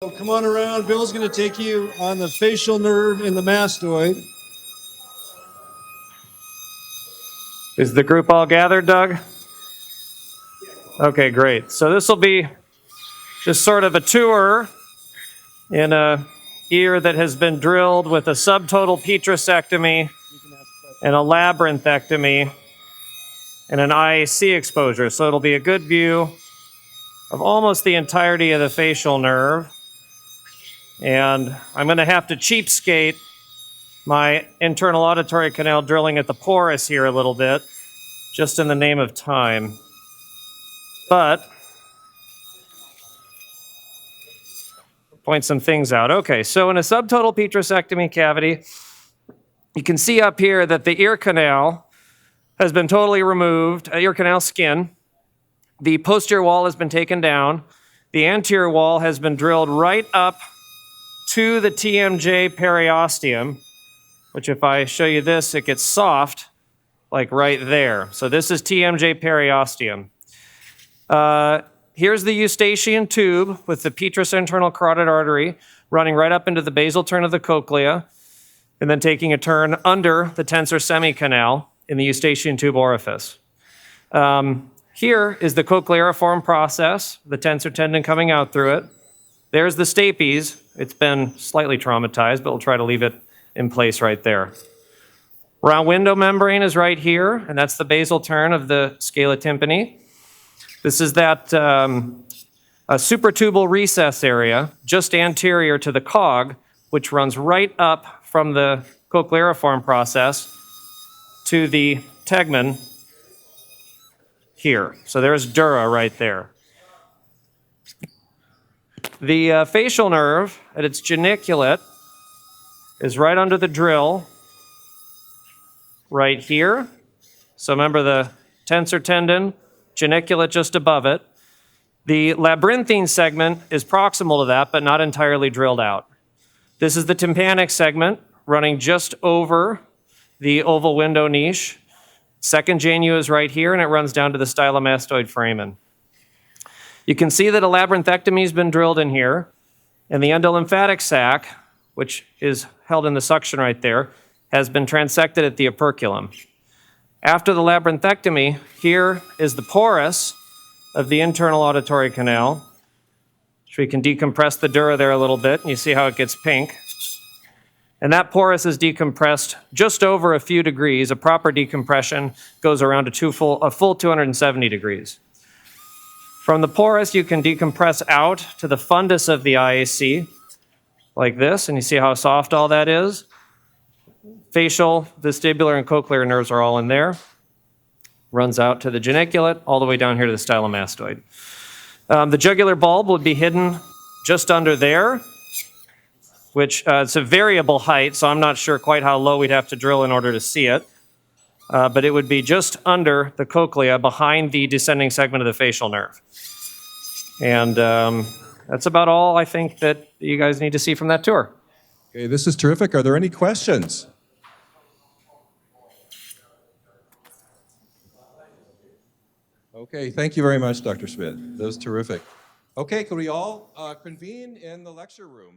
So come on around. Bill's going to take you on the facial nerve in the mastoid. Is the group all gathered, Doug? Okay, great. So this will be just sort of a tour in a ear that has been drilled with a subtotal petrosectomy and a labyrinthectomy and an IAC exposure. So it'll be a good view of almost the entirety of the facial nerve. And I'm going to have to cheapskate my internal auditory canal drilling at the porus here a little bit, just in the name of time. But point some things out. Okay, so in a subtotal petrosectomy cavity, you can see up here that the ear canal has been totally removed, ear canal skin. The posterior wall has been taken down. The anterior wall has been drilled right up to the TMJ periosteum, which if I show you this, it gets soft, like right there. So this is TMJ periosteum. Here's the eustachian tube with the petrous internal carotid artery running right up into the basal turn of the cochlea, and then taking a turn under the tensor semicanal in the eustachian tube orifice. Here is the cochleariform process, the tensor tendon coming out through it. There's the stapes. It's been slightly traumatized, but we'll try to leave it in place right there. Round window membrane is right here, and that's the basal turn of the scala tympani. This is that supratubal recess area just anterior to the cog, which runs right up from the cochleariform process to the tegmen here. So there's dura right there. The facial nerve at its geniculate is right under the drill right here. So remember the tensor tendon, geniculate just above it. The labyrinthine segment is proximal to that, but not entirely drilled out. This is the tympanic segment running just over the oval window niche. Second genu is right here, and it runs down to the stylomastoid foramen. You can see that a labyrinthectomy has been drilled in here, and the endolymphatic sac, which is held in the suction right there, has been transected at the operculum. After the labyrinthectomy, here is the porus of the internal auditory canal. So we can decompress the dura there a little bit, and you see how it gets pink. And that porus is decompressed just over a few degrees. A proper decompression goes around a full 270 degrees. From the porus, you can decompress out to the fundus of the IAC, like this, and you see how soft all that is. Facial, vestibular, and cochlear nerves are all in there. Runs out to the geniculate, all the way down here to the stylomastoid. The jugular bulb would be hidden just under there, which it's a variable height, so I'm not sure quite how low we'd have to drill in order to see it. But it would be just under the cochlea, behind the descending segment of the facial nerve. And that's about all I think that you guys need to see from that tour. Okay, this is terrific. Are there any questions? Okay, thank you very much, Dr. Schmitt. That was terrific. Okay, could we all convene in the lecture room?